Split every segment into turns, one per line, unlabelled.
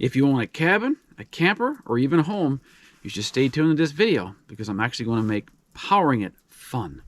If you own a cabin, a camper, or even a home, you should stay tuned to this video because I'm actually going to make powering it fun.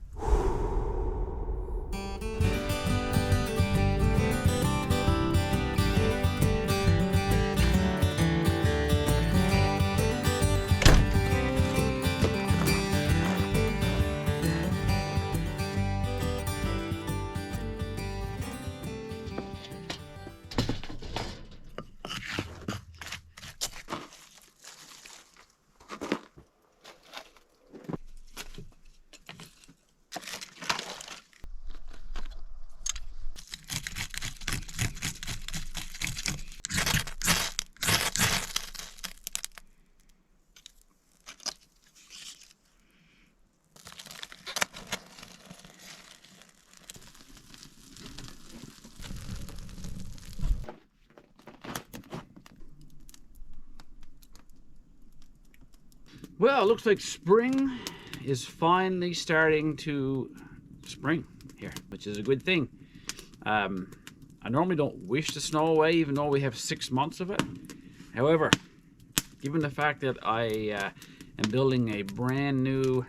Well, it looks like spring is finally starting to spring here, which is a good thing. I normally don't wish the snow away, even though we have 6 months of it. However, given the fact that I am building a brand new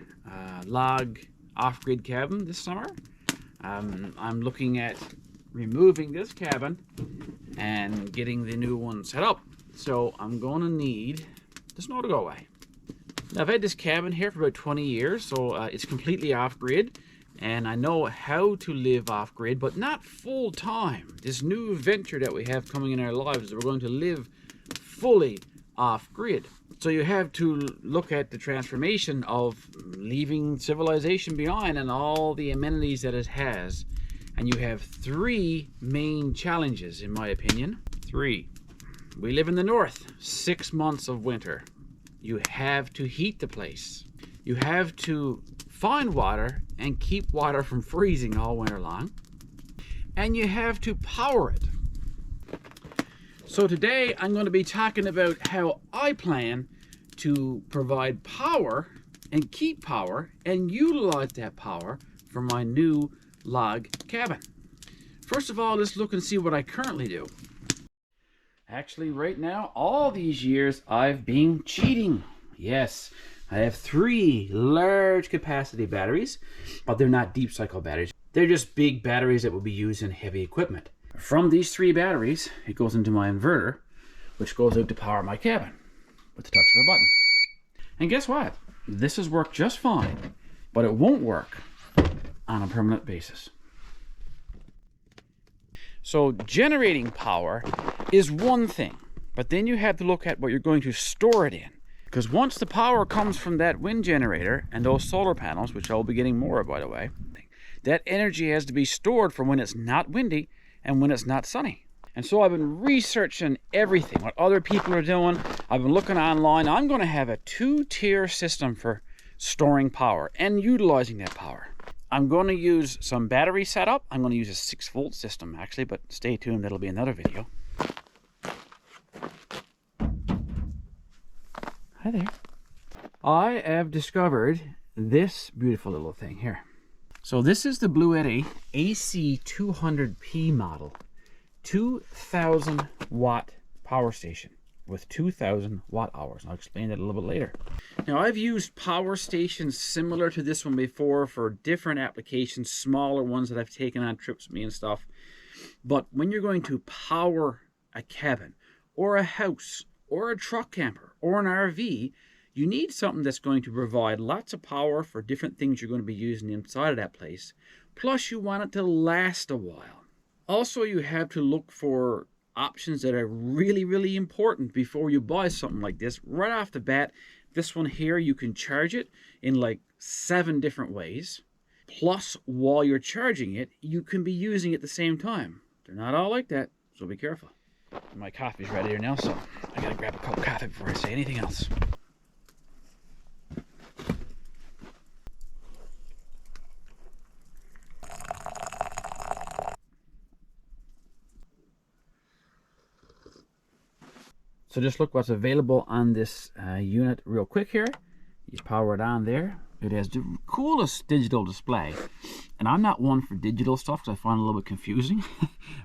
log off-grid cabin this summer, I'm looking at removing this cabin and getting the new one set up. So I'm going to need the snow to go away. Now, I've had this cabin here for about 20 years, so it's completely off-grid, and I know how to live off-grid, but not full-time. This new venture that we have coming in our lives is we're going to live fully off-grid. So you have to look at the transformation of leaving civilization behind and all the amenities that it has. And you have 3 main challenges, in my opinion. 3. We live in the north, 6 months of winter. You have to heat the place. You have to find water and keep water from freezing all winter long. And you have to power it. So today I'm going to be talking about how I plan to provide power and keep power and utilize that power for my new log cabin. First of all, let's look and see what I currently do. Actually, right now, all these years, I've been cheating. Yes, I have 3 large capacity batteries, but they're not deep cycle batteries. They're just big batteries that will be used in heavy equipment. From these 3 batteries, it goes into my inverter, which goes out to power my cabin with the touch of a button. And guess what? This has worked just fine, but it won't work on a permanent basis. So generating power is one thing, but then you have to look at what you're going to store it in. Because once the power comes from that wind generator and those solar panels, which I'll be getting more of, by the way, that energy has to be stored for when it's not windy and when it's not sunny. And so I've been researching everything, what other people are doing. I've been looking online. I'm going to have a 2-tier system for storing power and utilizing that power. I'm going to use some battery setup. I'm going to use a 6-volt system actually, but stay tuned, that'll be another video. Hi there. I have discovered this beautiful little thing here. So this is the Bluetti AC200P model. 2,000 watt power station with 2,000 watt hours. I'll explain that a little bit later. Now, I've used power stations similar to this one before for different applications, smaller ones that I've taken on trips with me and stuff. But when you're going to power a cabin or a house or a truck camper or an RV, you need something that's going to provide lots of power for different things you're going to be using inside of that place. Plus, you want it to last a while. Also, you have to look for options that are really, really important before you buy something like this. Right off the bat, this one here, you can charge it in like 7 different ways. Plus, while you're charging it, you can be using it at the same time. They're not all like that, so be careful. My coffee's ready here now, so I gotta grab a cup of coffee before I say anything else. So just look what's available on this unit real quick here. You power it on there. It has the coolest digital display. And I'm not one for digital stuff because I find it a little bit confusing.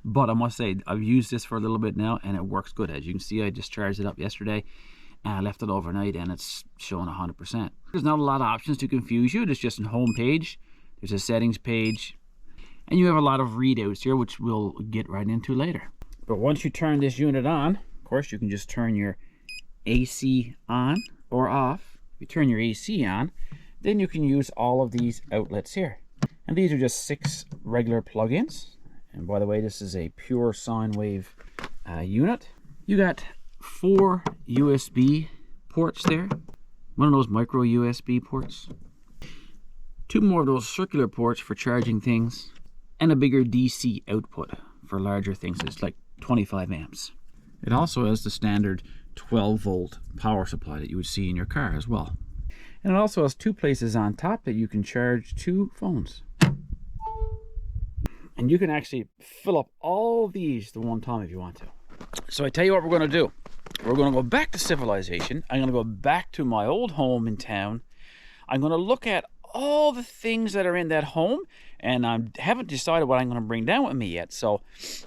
But I must say, I've used this for a little bit now and it works good. As you can see, I discharged it up yesterday and I left it overnight and it's showing 100%. There's not a lot of options to confuse you. There's just a home page. There's a settings page. And you have a lot of readouts here, which we'll get right into later. But once you turn this unit on, of course, you can just turn your AC on or off. If you turn your AC on, then you can use all of these outlets here. And these are just 6 regular plugins. And by the way, this is a pure sine wave unit. You got 4 USB ports there. One of those micro USB ports. 2 more of those circular ports for charging things. And a bigger DC output for larger things. It's like 25 amps. It also has the standard 12 volt power supply that you would see in your car as well. And it also has 2 places on top that you can charge 2 phones. And you can actually fill up all these at one time if you want to. So I tell you what we're going to do. We're going to go back to civilization. I'm going to go back to my old home in town. I'm going to look at all the things that are in that home. And I haven't decided what I'm going to bring down with me yet. So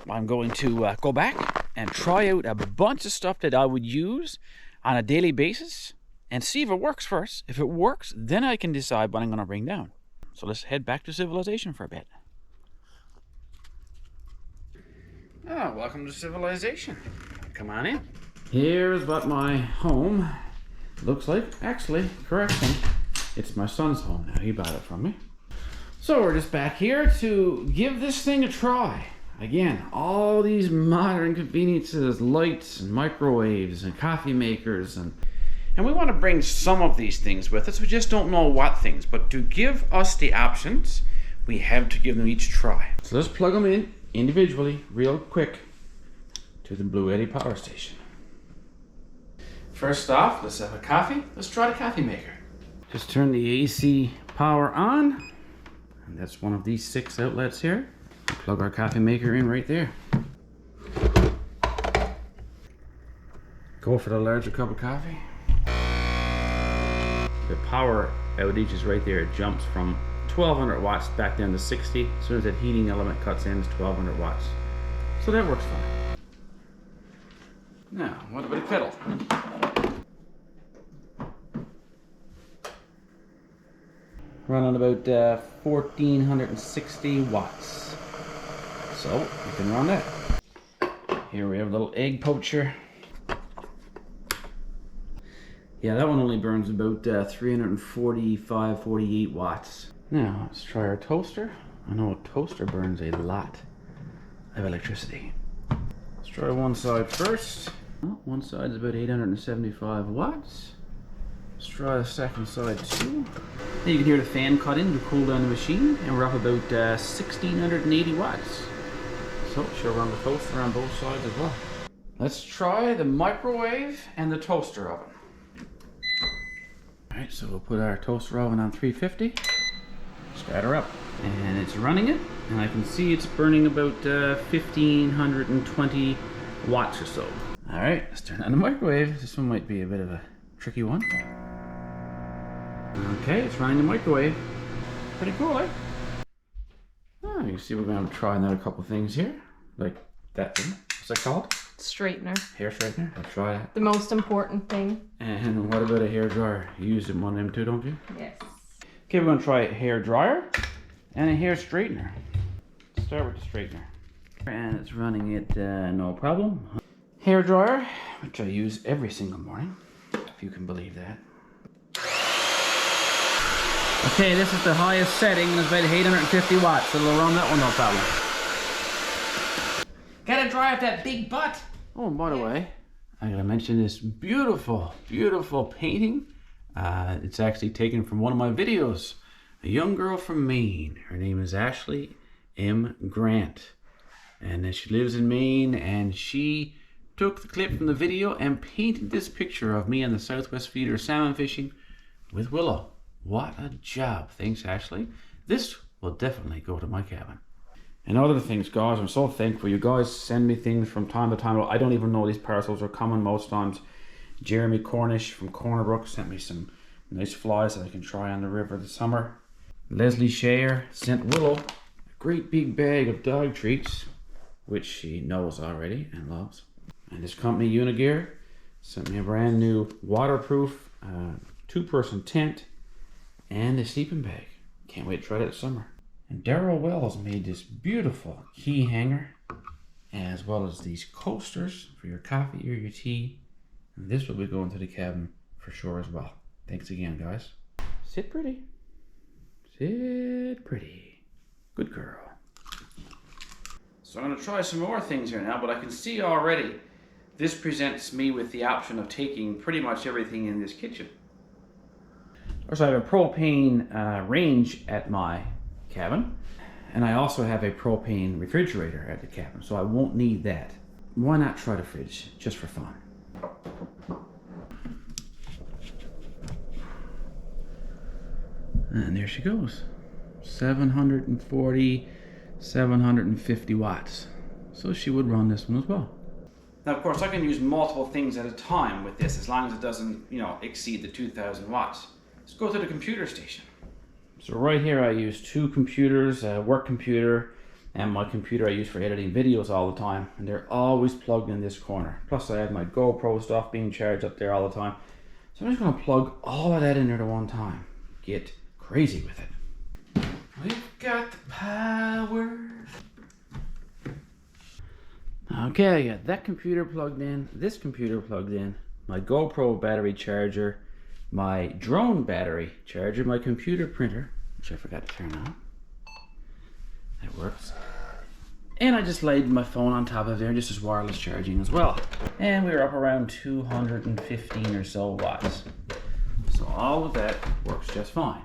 I'm going to go back and try out a bunch of stuff that I would use on a daily basis. And see if it works first. If it works, then I can decide what I'm going to bring down. So let's head back to civilization for a bit. Oh, welcome to civilization. Come on in. Here's what my home looks like. Actually, correction, it's my son's home now. He bought it from me. So we're just back here to give this thing a try. Again, all these modern conveniences, lights and microwaves and coffee makers and we want to bring some of these things with us. We just don't know what things. But to give us the options, we have to give them each a try. So let's plug them in individually, real quick, to the Bluetti power station. First off, let's have a coffee. Let's try the coffee maker. Just turn the AC power on. And that's one of these 6 outlets here. Plug our coffee maker in right there. Go for the larger cup of coffee. The power outage is right there. It jumps from 1200 watts back down to 60. As soon as that heating element cuts in, it's 1200 watts. So that works fine. Now, what about a kettle? Running about 1460 watts. So, we can run that. Here we have a little egg poacher. Yeah, that one only burns about 345, 48 watts. Now, let's try our toaster. I know a toaster burns a lot of electricity. Let's try one side first. Oh, one side is about 875 watts. Let's try the second side too. Now you can hear the fan cut in to cool down the machine, and we're up about 1680 watts. So, she'll run the toaster on both sides as well. Let's try the microwave and the toaster oven. Alright, so we'll put our toaster oven on 350, start her up, and it's running it, and I can see it's burning about 1520 watts or so. Alright, let's turn on the microwave. This one might be a bit of a tricky one. Okay, it's running the microwave. Pretty cool, eh? Oh, you see we're going to try another couple things here, like that thing. What's that called?
Straightener.
Hair straightener. I'll try that.
The most important thing.
And what about a hair dryer? You use one of them too, don't you?
Yes.
Okay, we're going to try a hair dryer and a hair straightener. Let's start with the straightener. And it's running it no problem. Hair dryer, which I use every single morning, if you can believe that. Okay, this is the highest setting, and it's about 850 watts, so it'll run that one no problem. Gotta dry up that big butt! Oh, and by the way, I gotta mention this beautiful, beautiful painting. It's actually taken from one of my videos. A young girl from Maine. Her name is Ashley M. Grant. And she lives in Maine, and she took the clip from the video and painted this picture of me on the Southwest Feeder salmon fishing with Willow. What a job. Thanks, Ashley. This will definitely go to my cabin. And other things, guys, I'm so thankful. You guys send me things from time to time. I don't even know these parcels are coming most times. Jeremy Cornish from Cornerbrook sent me some Nice flies that I can try on the river this summer. Leslie Share sent Willow a great big bag of dog treats, which she knows already and loves. And this company, Unigear, sent me a brand new waterproof 2-person tent and a sleeping bag. Can't wait to try that this summer. And Daryl Wells made this beautiful key hanger, as well as these coasters for your coffee or your tea. And this will be going to the cabin for sure as well. Thanks again, guys. Sit pretty. Sit pretty. Good girl. So I'm going to try some more things here now, but I can see already this presents me with the option of taking pretty much everything in this kitchen. Also, I have a propane range at my cabin, and I also have a propane refrigerator at the cabin, so I won't need that. Why not try the fridge, just for fun? And there she goes. 740, 750 watts. So she would run this one as well. Now, of course, I can use multiple things at a time with this, as long as it doesn't, exceed the 2,000 watts. Let's go to the computer station. So right here I use 2 computers, a work computer and my computer I use for editing videos all the time, and they're always plugged in this corner. Plus I have my GoPro stuff being charged up there all the time. So I'm just going to plug all of that in there at one time. Get crazy with it. We've got the power. Okay, I got that computer plugged in, this computer plugged in, my GoPro battery charger, my drone battery charger, my computer printer, which I forgot to turn on. That works. And I just laid my phone on top of there, just as wireless charging as well. And we were up around 215 or so watts. So all of that works just fine.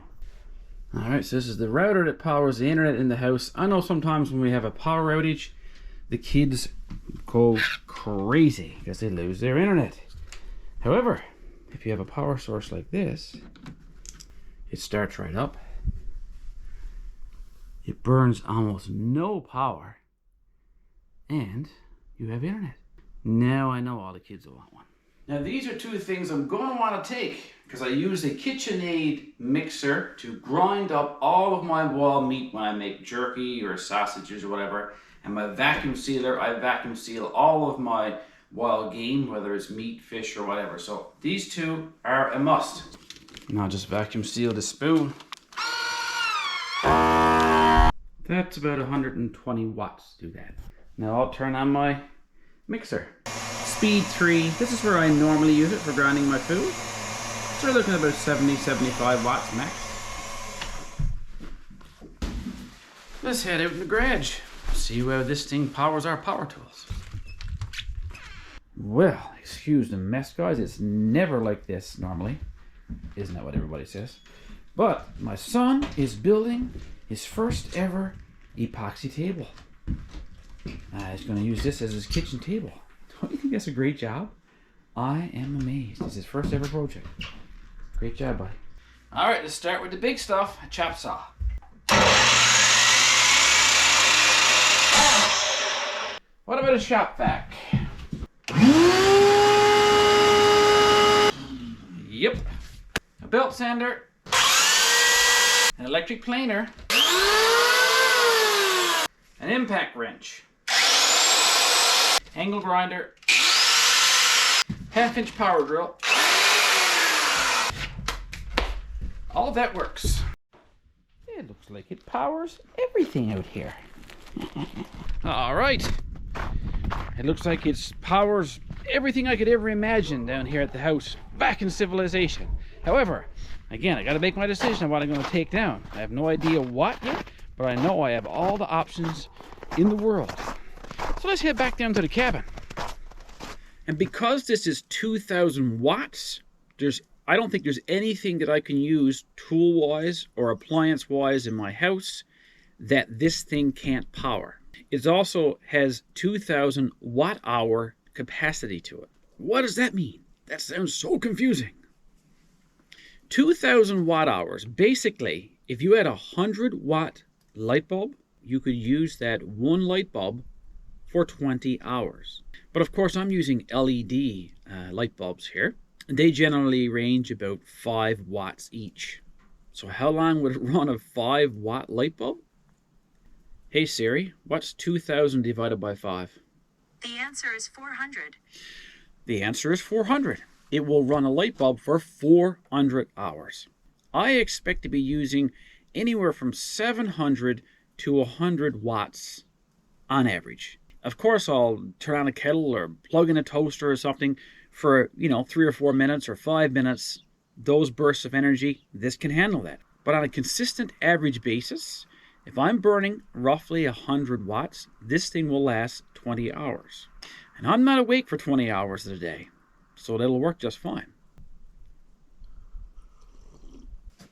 Alright, so this is the router that powers the internet in the house. I know sometimes when we have a power outage, the kids go crazy because they lose their internet. However, if you have a power source like this, it starts right up. It burns almost no power, and you have internet. Now I know all the kids will want one. Now these are 2 things I'm going to want to take, because I use a KitchenAid mixer to grind up all of my wild meat when I make jerky or sausages or whatever. And my vacuum sealer, I vacuum seal all of my wild game, whether it's meat, fish, or whatever. So these 2 are a must. And I'll just vacuum seal the spoon. That's about 120 watts to do that. Now I'll turn on my mixer. Speed 3. This is where I normally use it for grinding my food. So we're looking at about 70, 75 watts max. Let's head out in the garage. See how this thing powers our power tools. Well, excuse the mess, guys. It's never like this normally. Isn't that what everybody says? But my son is building his first ever epoxy table. He's going to use this as his kitchen table. Don't you think that's a great job? I am amazed. It's his first ever project. Great job, buddy. All right, let's start with the big stuff, a chop saw. What about a shop vac? Yep. A belt sander. An electric planer. An impact wrench. Angle grinder. 1/2-inch power drill. All that works. It looks like it powers everything out here. All right. It looks like it powers everything I could ever imagine down here at the house, back in civilization. However, again, I got to make my decision on what I'm going to take down. I have no idea what yet, but I know I have all the options in the world. So let's head back down to the cabin. And because this is 2,000 watts, I don't think there's anything that I can use tool-wise or appliance-wise in my house that this thing can't power. It also has 2,000 watt-hour capacity to it. What does that mean? That sounds so confusing. 2,000 watt-hours. Basically, if you had a 100-watt light bulb, you could use that one light bulb for 20 hours. But of course, I'm using LED light bulbs here. They generally range about 5 watts each. So how long would it run a 5-watt light bulb? Hey Siri, what's 2000 divided by 5?
The answer is 400.
The answer is 400. It will run a light bulb for 400 hours. I expect to be using anywhere from 700 to 100 watts on average. Of course, I'll turn on a kettle or plug in a toaster or something for, 3 or 4 minutes or 5 minutes. Those bursts of energy, this can handle that. But on a consistent average basis, if I'm burning roughly 100 watts, this thing will last 20 hours. And I'm not awake for 20 hours of the day, so that'll work just fine.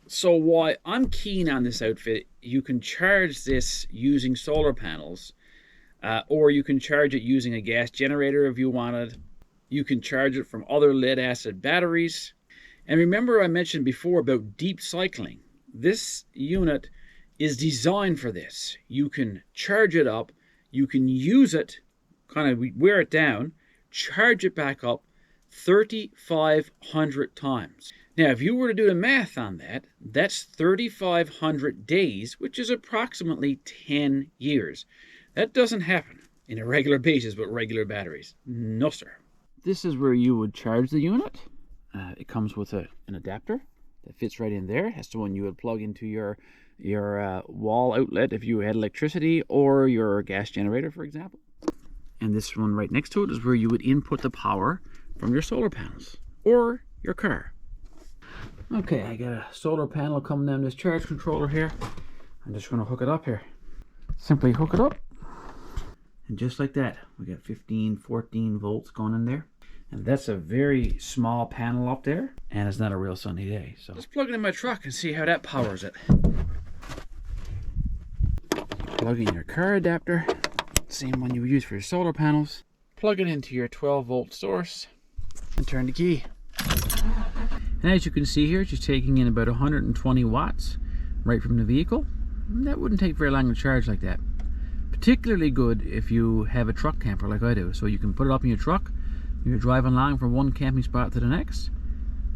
So why I'm keen on this outfit, you can charge this using solar panels, or you can charge it using a gas generator if you wanted. You can charge it from other lead acid batteries. And remember I mentioned before about deep cycling. This unit is designed for this. You can charge it up, you can use it, kind of wear it down, charge it back up 3,500 times. Now, if you were to do the math on that, that's 3,500 days, which is approximately 10 years. That doesn't happen in a regular basis with regular batteries. No, sir. This is where you would charge the unit. It comes with an adapter that fits right in there. That's the one you would plug into your wall outlet if you had electricity or your gas generator, for example. And this one right next to it is where you would input the power from your solar panels or your car. Okay, I got a solar panel coming down this charge controller here. I'm just going to hook it up here. Simply hook it up. And just like that, we got 15, 14 volts going in there. And that's a very small panel up there. And it's not a real sunny day. So let's plug it in my truck and see how that powers it. Plug in your car adapter. Same one you would use for your solar panels. Plug it into your 12-volt source. And turn the key. And as you can see here, it's just taking in about 120 watts right from the vehicle. That wouldn't take very long to charge like that. Particularly good if you have a truck camper like I do. So you can put it up in your truck, you're driving along from one camping spot to the next,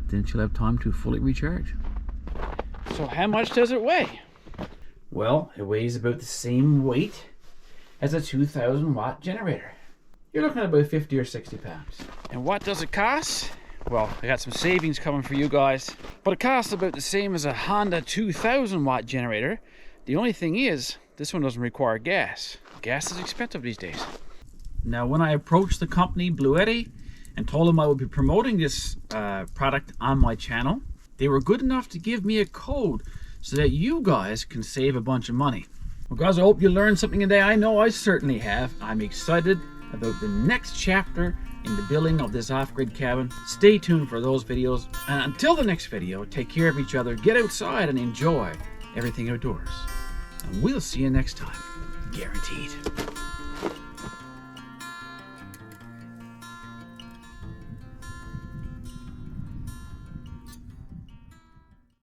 then you'll have time to fully recharge. So how much does it weigh? Well, it weighs about the same weight as a 2,000 watt generator. You're looking at about 50 or 60 pounds. And what does it cost? Well, I got some savings coming for you guys, but it costs about the same as a Honda 2,000 watt generator. The only thing is, this one doesn't require gas. Gas is expensive these days. Now, when I approached the company Bluetti and told them I would be promoting this product on my channel, they were good enough to give me a code so that you guys can save a bunch of money. Well guys, I hope you learned something today. I know I certainly have. I'm excited about the next chapter in the building of this off-grid cabin. Stay tuned for those videos. And until the next video, take care of each other, get outside and enjoy everything outdoors. And we'll see you next time. Guaranteed.